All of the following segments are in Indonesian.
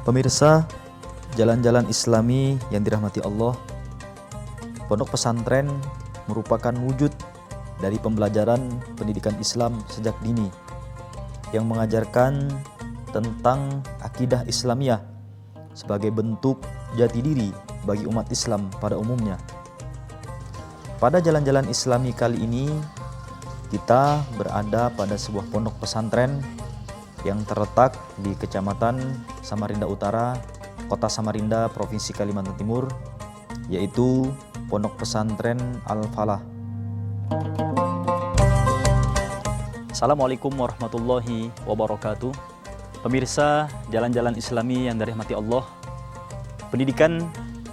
Pemirsa, jalan-jalan Islami yang dirahmati Allah, pondok pesantren merupakan wujud dari pembelajaran pendidikan Islam sejak dini yang mengajarkan tentang akidah Islamiyah sebagai bentuk jati diri bagi umat Islam pada umumnya. Pada jalan-jalan Islami kali ini, kita berada pada sebuah pondok pesantren yang terletak di Kecamatan Samarinda Utara, Kota Samarinda, Provinsi Kalimantan Timur, yaitu Pondok Pesantren Al-Falah. Assalamualaikum warahmatullahi wabarakatuh. Pemirsa jalan-jalan Islami yang dirahmati Allah, pendidikan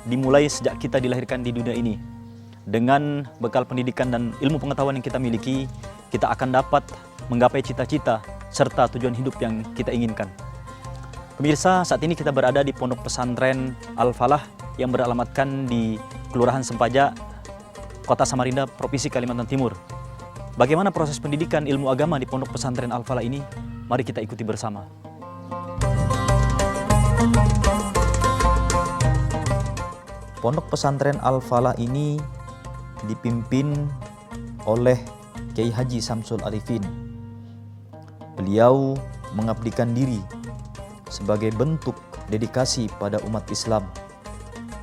dimulai sejak kita dilahirkan di dunia ini. Dengan bekal pendidikan dan ilmu pengetahuan yang kita miliki, kita akan dapat menggapai cita-cita serta tujuan hidup yang kita inginkan. Pemirsa, saat ini kita berada di Pondok Pesantren Al-Falah yang beralamatkan di Kelurahan Sempaja, Kota Samarinda, Provinsi Kalimantan Timur. Bagaimana proses pendidikan ilmu agama di Pondok Pesantren Al-Falah ini? Mari kita ikuti bersama. Pondok Pesantren Al-Falah ini dipimpin oleh Kiai Haji Samsul Arifin. Beliau mengabdikan diri sebagai bentuk dedikasi pada umat Islam,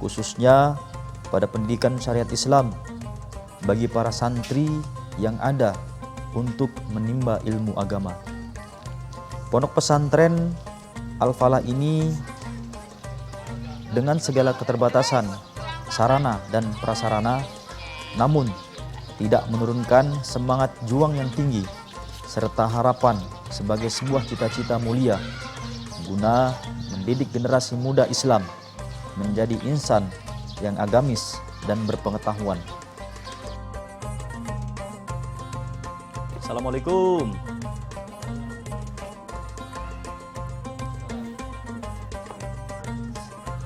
khususnya pada pendidikan syariat Islam bagi para santri yang ada untuk menimba ilmu agama. Pondok pesantren Al-Falah ini dengan segala keterbatasan sarana dan prasarana, namun tidak menurunkan semangat juang yang tinggi serta harapan sebagai sebuah cita-cita mulia guna mendidik generasi muda Islam menjadi insan yang agamis dan berpengetahuan. Assalamualaikum.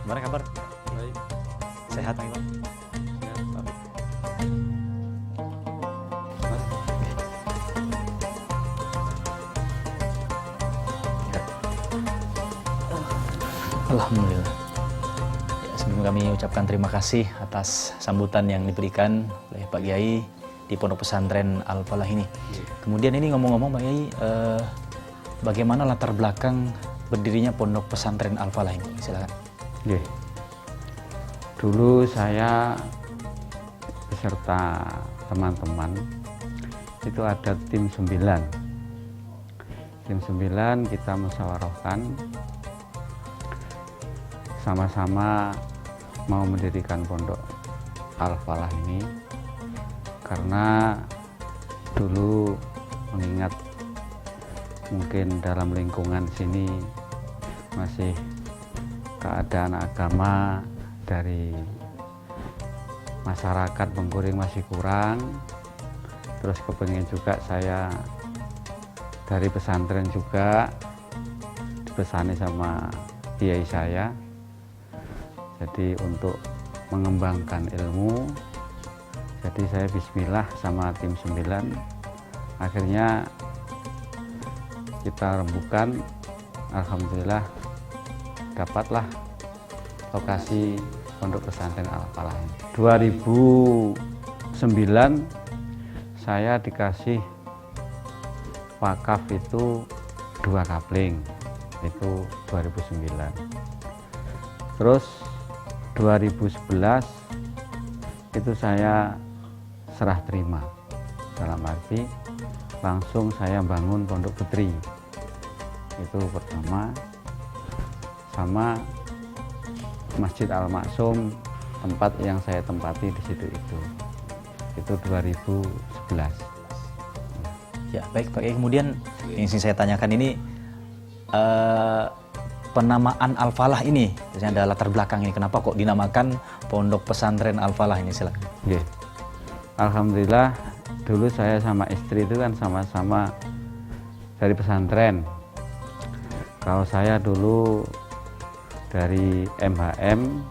Gimana kabar? Baik. Sehat, Bang? Ya, baik. Alhamdulillah. Ya, sebelum kami ucapkan terima kasih atas sambutan yang diberikan oleh Pak Kiai di Pondok Pesantren Al-Falah ini. Kemudian ini ngomong-ngomong Pak Kiai, bagaimana latar belakang berdirinya Pondok Pesantren Al-Falah ini? Silakan. Oke. Dulu saya beserta teman-teman itu ada tim 9. Tim 9 kita musyawarahkan sama-sama mau mendirikan Pondok Al-Falah ini karena dulu mengingat mungkin dalam lingkungan sini masih keadaan agama dari masyarakat Bengkuring masih kurang, terus kepengen juga saya dari pesantren juga dipesani sama kiai saya, jadi untuk mengembangkan ilmu, jadi saya bismillah sama tim 9, akhirnya kita rembukan, alhamdulillah dapatlah lokasi Pondok Pesantren Al-Falah. 2009 saya dikasih wakaf itu 2 kapling, itu 2009. Terus 2011 itu saya serah terima, dalam arti langsung saya bangun Pondok Putri, itu pertama, sama Masjid Al-Maksum, tempat yang saya tempati di situ itu 2011. Ya, baik Pak Kiai. Kemudian yang ingin saya tanyakan ini, penamaan Al-Falah ini, ada latar belakang ini, kenapa kok dinamakan Pondok Pesantren Al-Falah ini? Silakan. Yeah. Alhamdulillah dulu saya sama istri itu kan sama-sama dari pesantren. Kalau saya dulu dari MHM,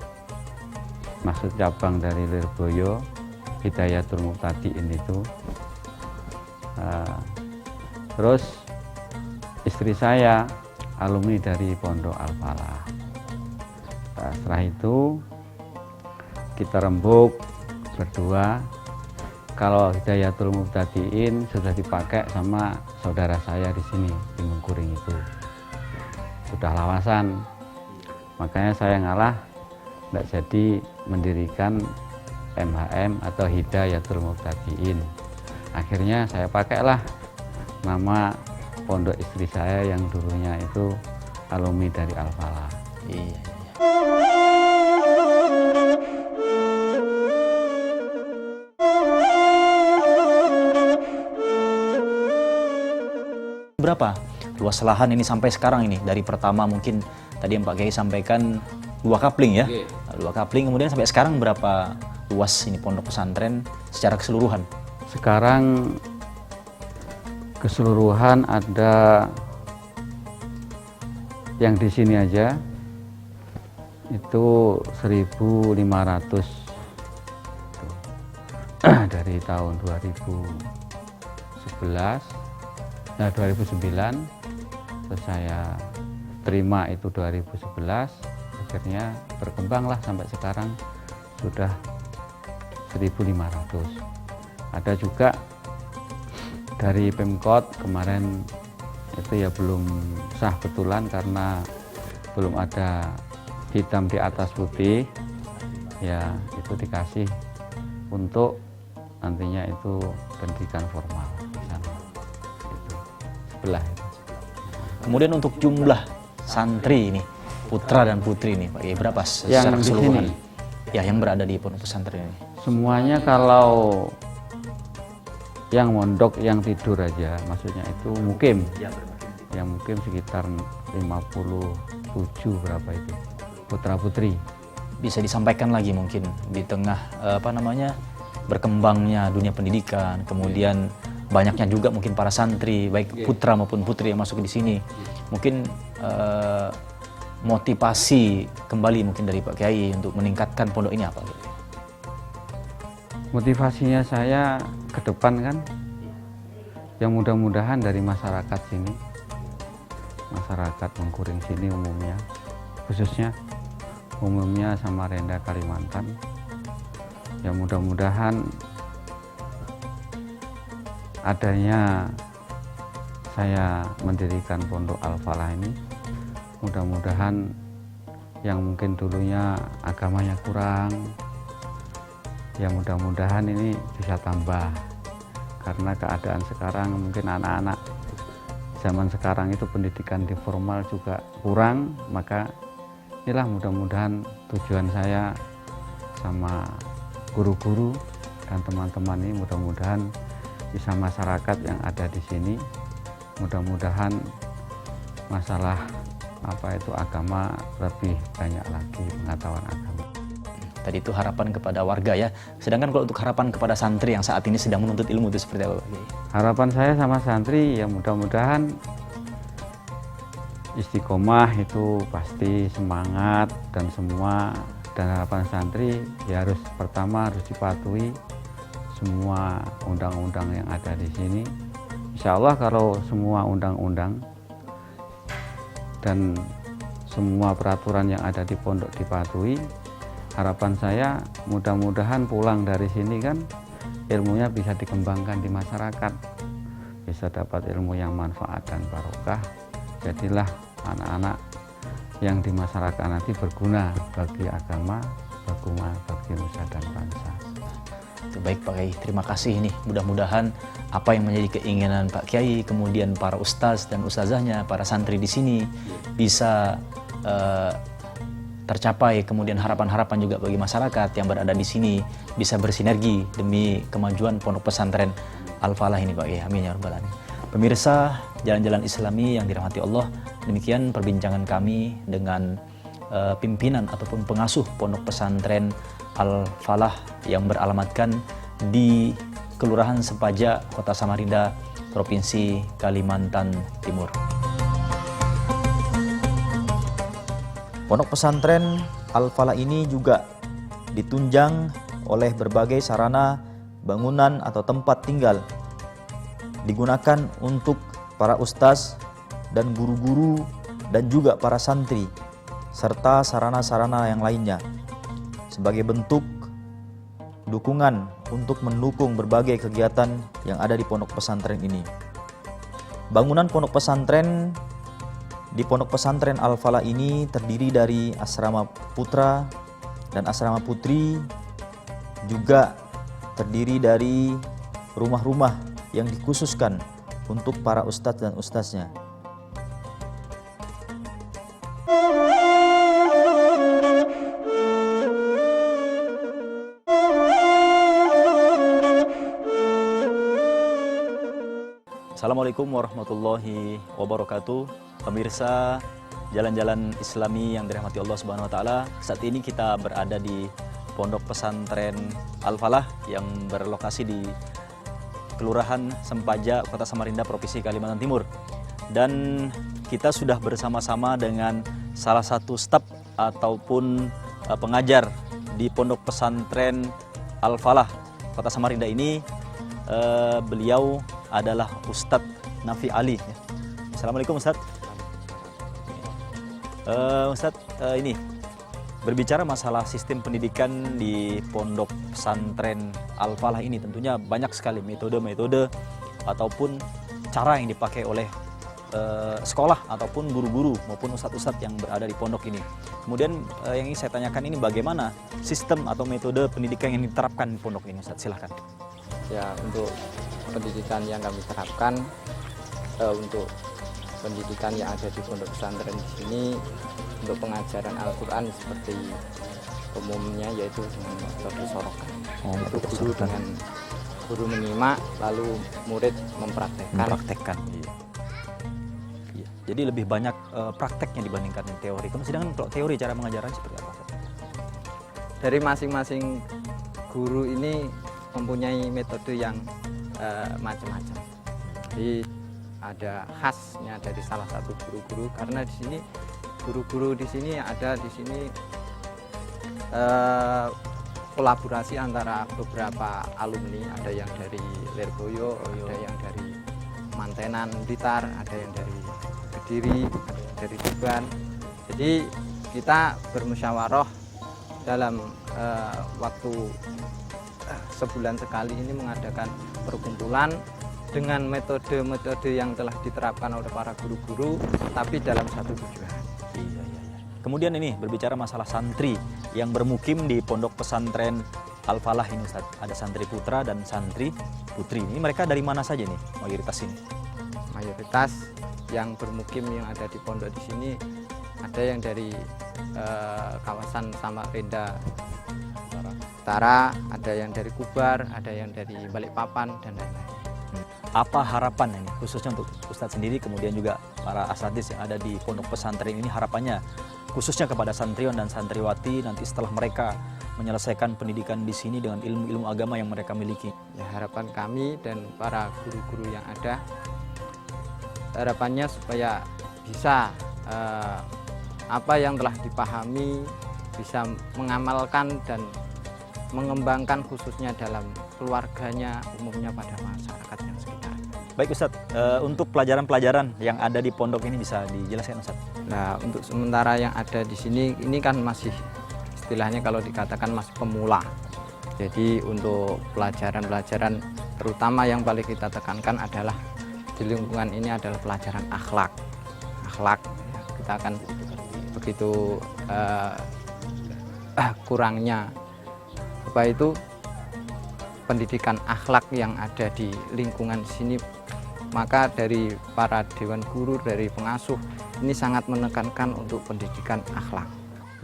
maksud cabang dari Lirboyo, Hidayatul Muqtadiin itu. Terus istri saya alumni dari Pondok Al-Falah. Nah, setelah itu kita rembuk berdua. Kalau Hidayatul Mubtadiin sudah dipakai sama saudara saya di sini di Mengkuring itu, sudah lawasan. Makanya saya ngalah, tidak jadi mendirikan MHM atau Hidayatul Mubtadiin. Akhirnya saya pakailah nama pondok istri saya yang dulunya itu alumni dari Al-Falah. Iya. Berapa luas lahan ini sampai sekarang ini? Dari pertama mungkin tadi yang Pak Kiai sampaikan 2 kapling ya, 2 kapling, kemudian sampai sekarang berapa luas ini pondok pesantren secara keseluruhan? Sekarang keseluruhan ada yang di sini aja itu 1.500 dari tahun 2011. Nah 2009 terus saya terima itu 2011, akhirnya berkembanglah sampai sekarang sudah 1.500. Ada juga dari Pemkot kemarin itu ya belum sah betulan karena belum ada hitam di atas putih, ya itu dikasih untuk nantinya itu pendidikan formal di sana. Sebelah itu. Kemudian untuk jumlah santri ini, putra dan putri ini Pak Kiai, berapa secara Yang di keseluruhan? sini? Ya, yang berada di pondok pesantren ini. Semuanya kalau yang mondok yang tidur aja, maksudnya itu mukim. Yang mukim sekitar 57 berapa itu putra putri. Bisa disampaikan lagi mungkin di tengah berkembangnya dunia pendidikan, kemudian banyaknya juga mungkin para santri baik putra maupun putri yang masuk di sini. Mungkin motivasi kembali mungkin dari Pak Kiai untuk meningkatkan pondok ini apa? Motivasinya saya ke depan kan, yang mudah-mudahan dari masyarakat sini, masyarakat Mengkuring sini umumnya, khususnya umumnya Samarinda Kalimantan, yang mudah-mudahan adanya saya mendirikan pondok Al-Falah ini, mudah-mudahan yang mungkin dulunya agamanya kurang, ya mudah-mudahan ini bisa tambah, karena keadaan sekarang mungkin anak-anak zaman sekarang itu pendidikan di formal juga kurang. Maka inilah mudah-mudahan tujuan saya sama guru-guru dan teman-teman ini, mudah-mudahan bisa masyarakat yang ada di sini, mudah-mudahan masalah agama lebih banyak lagi pengetahuan agama. Tadi itu harapan kepada warga ya. Sedangkan kalau untuk harapan kepada santri yang saat ini sedang menuntut ilmu itu seperti apa Pak Kiai? Harapan saya sama santri ya mudah-mudahan istiqomah, itu pasti semangat dan semua. Dan harapan santri ya pertama harus dipatuhi semua undang-undang yang ada di sini. Insya Allah kalau semua undang-undang dan semua peraturan yang ada di pondok dipatuhi, harapan saya mudah-mudahan pulang dari sini kan ilmunya bisa dikembangkan di masyarakat, bisa dapat ilmu yang manfaat dan barokah. Jadilah anak-anak yang di masyarakat nanti berguna bagi agama, bagi nusa dan bangsa. Itu baik Pak Kiai, terima kasih ini. Mudah-mudahan apa yang menjadi keinginan Pak Kiai, kemudian para ustaz dan ustazahnya, para santri di sini bisa tercapai, kemudian harapan-harapan juga bagi masyarakat yang berada di sini bisa bersinergi demi kemajuan pondok pesantren Al-Falah ini Pak Kiai. Amin ya rabbal alamin. Pemirsa Jalan-Jalan Islami yang dirahmati Allah, demikian perbincangan kami dengan pimpinan ataupun pengasuh pondok pesantren Al-Falah yang beralamatkan di Kelurahan Sepaja, Kota Samarinda, Provinsi Kalimantan Timur. Pondok pesantren Al-Falah ini juga ditunjang oleh berbagai sarana bangunan atau tempat tinggal, digunakan untuk para ustaz dan guru-guru dan juga para santri, serta sarana-sarana yang lainnya sebagai bentuk dukungan untuk mendukung berbagai kegiatan yang ada di pondok pesantren ini. Bangunan pondok pesantren di pondok pesantren Al-Falah ini terdiri dari asrama putra dan asrama putri, juga terdiri dari rumah-rumah yang dikhususkan untuk para ustadz dan ustadznya. Assalamualaikum warahmatullahi wabarakatuh. Pemirsa Jalan-Jalan Islami yang dirahmati Allah Subhanahu wa taala. Saat ini kita berada di Pondok Pesantren Al-Falah yang berlokasi di Kelurahan Sempaja, Kota Samarinda, Provinsi Kalimantan Timur. Dan kita sudah bersama-sama dengan salah satu staf ataupun pengajar di Pondok Pesantren Al-Falah, Kota Samarinda ini. Beliau adalah Ustadz Nafi Ali. Assalamualaikum Ustadz. Ustadz, ini berbicara masalah sistem pendidikan di Pondok Pesantren Al-Falah ini, tentunya banyak sekali metode-metode ataupun cara yang dipakai oleh sekolah ataupun guru-guru maupun ustadz-ustadz yang berada di pondok ini. Kemudian yang ingin saya tanyakan ini, bagaimana sistem atau metode pendidikan yang diterapkan di pondok ini, Ustadz? Silahkan. Ya, untuk pendidikan yang kami terapkan, untuk pendidikan yang ada di pondok pesantren di sini, untuk pengajaran Al-Quran seperti umumnya, yaitu dengan metode sorokan. Itu guru dengan guru menyimak, lalu murid mempraktekkan. Iya. Jadi lebih banyak prakteknya dibandingkan teori. Sedangkan kalau teori, cara mengajaran seperti apa? Dari masing-masing guru ini mempunyai metode yang macam-macam. Jadi ada khasnya dari salah satu guru-guru, karena di sini guru-guru di sini ada di sini kolaborasi antara beberapa alumni, ada yang dari Lirboyo, ada yang dari Mantenan Blitar, ada yang dari Kediri, ada yang dari Tuban. Jadi kita bermusyawarah dalam waktu sebulan sekali ini mengadakan perkumpulan dengan metode-metode yang telah diterapkan oleh para guru-guru, tapi dalam satu tujuan. Iya. Kemudian ini berbicara masalah santri yang bermukim di Pondok Pesantren Al-Falah ini, Ustaz. Ada santri putra dan santri putri. Ini mereka dari mana saja nih mayoritas ini? Mayoritas yang bermukim yang ada di pondok di sini ada yang dari kawasan Samarinda Utara, ada yang dari Kubar, ada yang dari Balikpapan, dan lain-lain. Apa harapan ini khususnya untuk Ustadz sendiri, kemudian juga para asatidz yang ada di pondok pesantren ini, harapannya khususnya kepada santriwan dan santriwati nanti setelah mereka menyelesaikan pendidikan di sini dengan ilmu-ilmu agama yang mereka miliki? Ya, harapan kami dan para guru-guru yang ada, harapannya supaya bisa apa yang telah dipahami bisa mengamalkan dan mengembangkan, khususnya dalam keluarganya, umumnya pada masyarakat yang sekitar. Baik Ustadz, untuk pelajaran-pelajaran yang ada di pondok ini bisa dijelaskan Ustadz? Nah, untuk sementara yang ada di sini ini kan masih istilahnya kalau dikatakan masih pemula. Jadi untuk pelajaran-pelajaran terutama yang paling kita tekankan adalah di lingkungan ini adalah pelajaran akhlak. Akhlak, ya, kita akan begitu kurangnya apa itu pendidikan akhlak yang ada di lingkungan sini, maka dari para dewan guru, dari pengasuh ini sangat menekankan untuk pendidikan akhlak.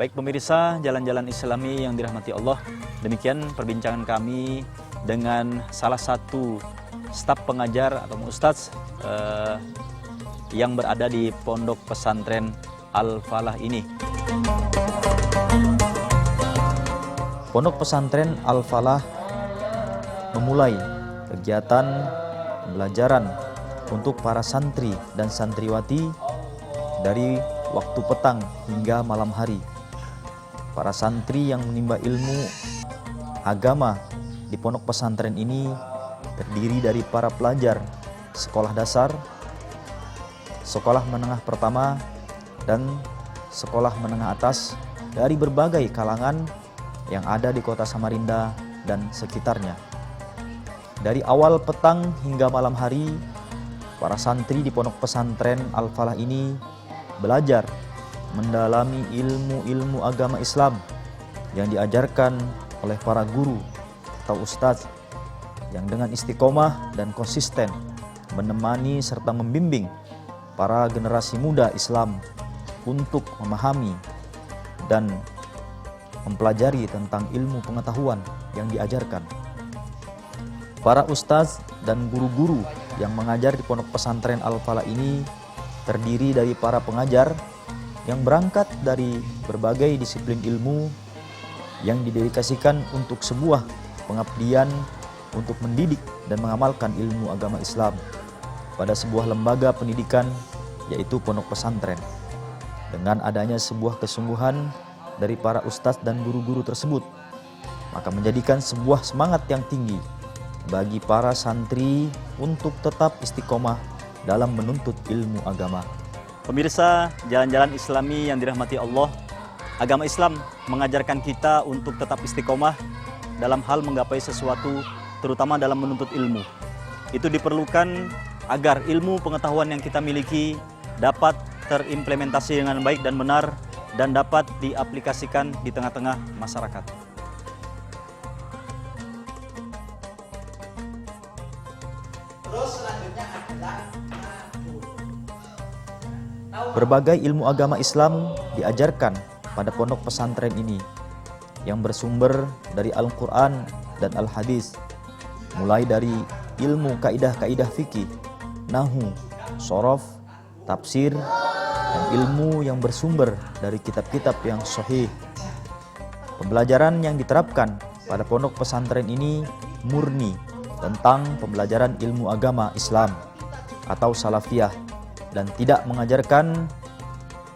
Baik pemirsa Jalan-Jalan Islami yang dirahmati Allah, demikian perbincangan kami dengan salah satu staf pengajar atau ustadz yang berada di Pondok Pesantren Al-Falah ini. Pondok Pesantren Al-Falah memulai kegiatan pembelajaran untuk para santri dan santriwati dari waktu petang hingga malam hari. Para santri yang menimba ilmu agama di pondok pesantren ini terdiri dari para pelajar sekolah dasar, sekolah menengah pertama, dan sekolah menengah atas dari berbagai kalangan yang ada di kota Samarinda dan sekitarnya. Dari awal petang hingga malam hari, para santri di pondok pesantren Al-Falah ini belajar mendalami ilmu-ilmu agama Islam yang diajarkan oleh para guru atau ustadz yang dengan istiqomah dan konsisten menemani serta membimbing para generasi muda Islam untuk memahami dan mempelajari tentang ilmu pengetahuan yang diajarkan. Para ustadz dan guru-guru yang mengajar di pondok pesantren Al-Falah ini terdiri dari para pengajar yang berangkat dari berbagai disiplin ilmu yang didedikasikan untuk sebuah pengabdian untuk mendidik dan mengamalkan ilmu agama Islam pada sebuah lembaga pendidikan, yaitu pondok pesantren. Dengan adanya sebuah kesungguhan dari para ustadz dan guru-guru tersebut, maka menjadikan sebuah semangat yang tinggi bagi para santri untuk tetap istiqomah dalam menuntut ilmu agama. Pemirsa Jalan-Jalan Islami yang dirahmati Allah, agama Islam mengajarkan kita untuk tetap istiqomah dalam hal menggapai sesuatu, terutama dalam menuntut ilmu. Itu diperlukan agar ilmu pengetahuan yang kita miliki dapat terimplementasi dengan baik dan benar dan dapat diaplikasikan di tengah-tengah masyarakat. Berbagai ilmu agama Islam diajarkan pada pondok pesantren ini yang bersumber dari Al-Quran dan Al-Hadis, mulai dari ilmu kaidah-kaidah fikih, nahu, sorof, tafsir, dan ilmu yang bersumber dari kitab-kitab yang sahih. Pembelajaran yang diterapkan pada pondok pesantren ini murni tentang pembelajaran ilmu agama Islam atau salafiyah dan tidak mengajarkan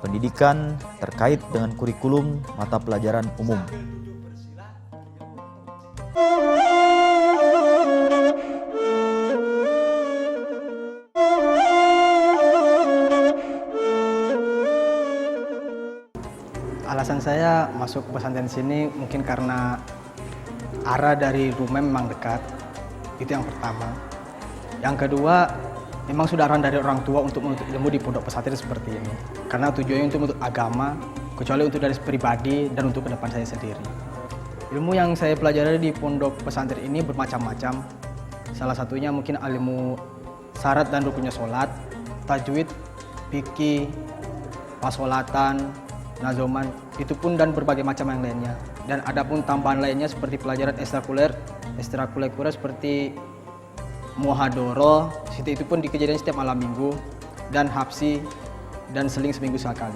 pendidikan terkait dengan kurikulum mata pelajaran umum. Alasan saya masuk pesantren sini mungkin karena arah dari rumah memang dekat, itu yang pertama. Yang kedua, memang sudah arahan dari orang tua untuk menuntut ilmu di pondok pesantren seperti ini. Karena tujuannya untuk agama, kecuali untuk dari pribadi dan untuk ke depan saya sendiri. Ilmu yang saya pelajari di pondok pesantren ini bermacam-macam. Salah satunya mungkin ilmu syarat dan rukunnya sholat, tajwid, fikih, pasolatan, nazoman, itu pun dan berbagai macam yang lainnya. Dan ada pun tambahan lainnya seperti pelajaran ekstrakurikuler seperti muhadoroh, itu pun dikejadian setiap malam minggu, dan hapsi, dan seling seminggu sekali.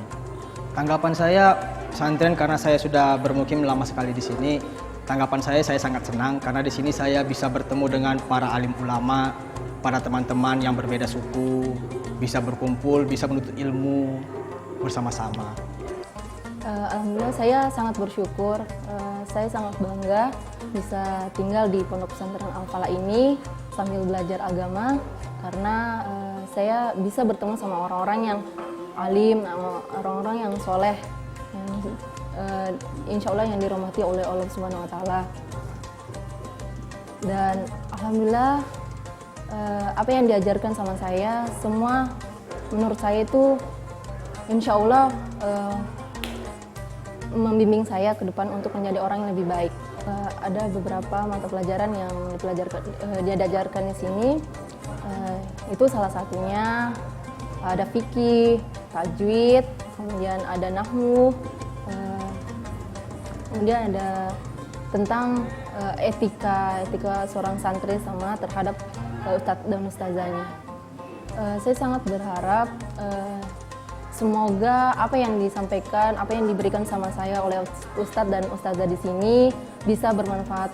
Tanggapan saya pesantren karena saya sudah bermukim lama sekali di sini. Tanggapan saya sangat senang karena di sini saya bisa bertemu dengan para alim ulama, para teman-teman yang berbeda suku, bisa berkumpul, bisa menuntut ilmu bersama-sama. Alhamdulillah saya sangat bersyukur, saya sangat bangga bisa tinggal di pondok pesantren Al-Falah ini sambil belajar agama karena saya bisa bertemu sama orang-orang yang alim, orang-orang yang soleh, yang insya Allah yang dirahmati oleh Allah Subhanahu Wa Taala. Dan alhamdulillah apa yang diajarkan sama saya semua menurut saya itu insya Allah membimbing saya ke depan untuk menjadi orang yang lebih baik. Ada beberapa mata pelajaran yang diajarkan di sini. Itu salah satunya ada fikih, tajwid, kemudian ada nahwu, kemudian ada tentang etika seorang santri sama terhadap ustadz dan ustazahnya. Saya sangat berharap semoga apa yang disampaikan, apa yang diberikan sama saya oleh ustadz dan ustazah di sini bisa bermanfaat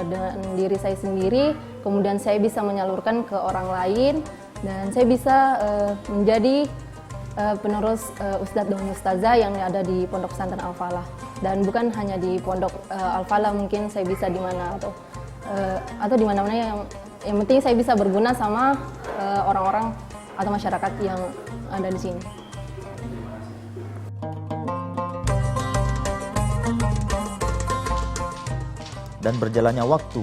dengan diri saya sendiri, kemudian saya bisa menyalurkan ke orang lain, dan saya bisa menjadi penerus ustadz dan ustazah yang ada di pondok pesantren Al-Falah. Dan bukan hanya di pondok Al-Falah, mungkin saya bisa di mana atau di mana-mana yang penting saya bisa berguna sama orang-orang atau masyarakat yang ada di sini. dan berjalannya waktu,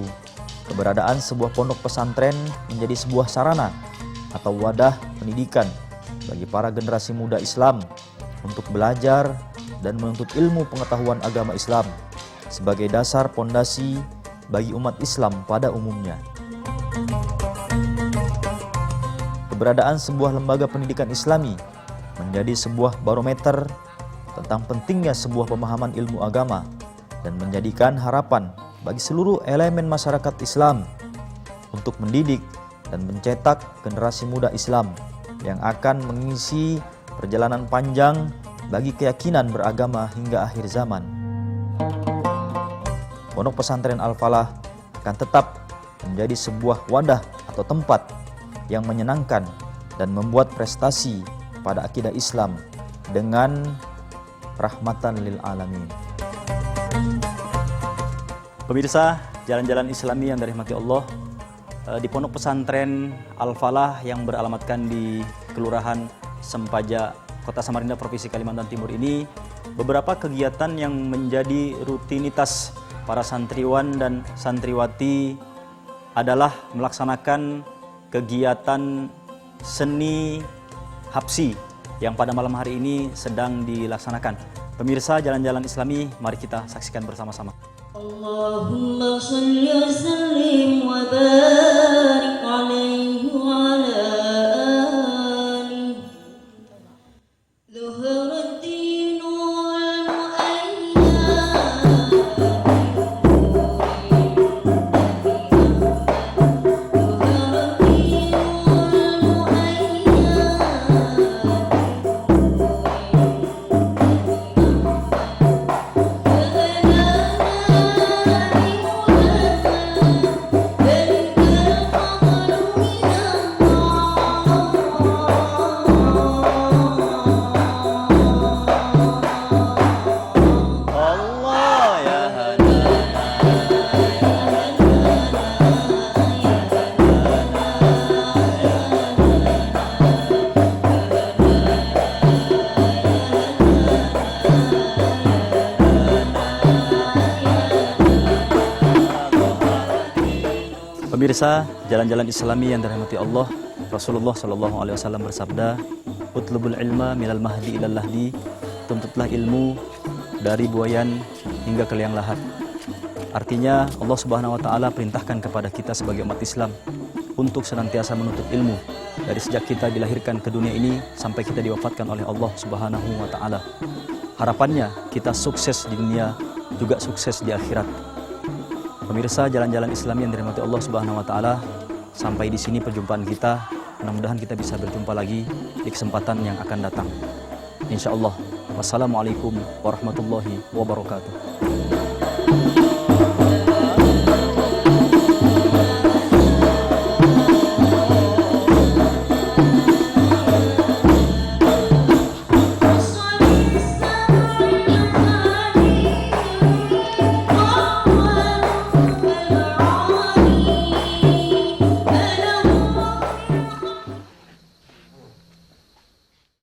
keberadaan sebuah pondok pesantren menjadi sebuah sarana atau wadah pendidikan bagi para generasi muda Islam untuk belajar dan menuntut ilmu pengetahuan agama Islam sebagai dasar pondasi bagi umat Islam pada umumnya. Keberadaan sebuah lembaga pendidikan Islami menjadi sebuah barometer tentang pentingnya sebuah pemahaman ilmu agama dan menjadikan harapan bagi seluruh elemen masyarakat Islam untuk mendidik dan mencetak generasi muda Islam yang akan mengisi perjalanan panjang bagi keyakinan beragama hingga akhir zaman. Pondok Pesantren Al-Falah akan tetap menjadi sebuah wadah atau tempat yang menyenangkan dan membuat prestasi pada akidah Islam dengan rahmatan lil alamin. Pemirsa, jalan-jalan Islami yang dirahmati Allah, di Pondok Pesantren Al-Falah yang beralamatkan di Kelurahan Sempaja, Kota Samarinda, Provinsi Kalimantan Timur ini, beberapa kegiatan yang menjadi rutinitas para santriwan dan santriwati adalah melaksanakan kegiatan seni hapsi yang pada malam hari ini sedang dilaksanakan. Pemirsa, jalan-jalan Islami, mari kita saksikan bersama-sama. Allahumma shalli wa sallim wa barik alaihi wa ala alihi. Zuhura dinul Pemirsa, jalan-jalan Islami yang dirahmati Allah, Rasulullah Shallallahu Alaihi Wasallam bersabda, "Utlubul ilma minal mahdi ilal lahdi." Tuntutlah ilmu dari buayan hingga ke liang lahat. Artinya Allah Subhanahu Wa Taala perintahkan kepada kita sebagai umat Islam untuk senantiasa menuntut ilmu dari sejak kita dilahirkan ke dunia ini sampai kita diwafatkan oleh Allah Subhanahu Wa Taala. Harapannya kita sukses di dunia, juga sukses di akhirat. Pemirsa, jalan-jalan Islami yang dirahmati Allah Subhanahu Wa Taala, sampai di sini perjumpaan kita. Mudah-mudahan kita bisa berjumpa lagi di kesempatan yang akan datang. Insya Allah. Wassalamualaikum warahmatullahi wabarakatuh.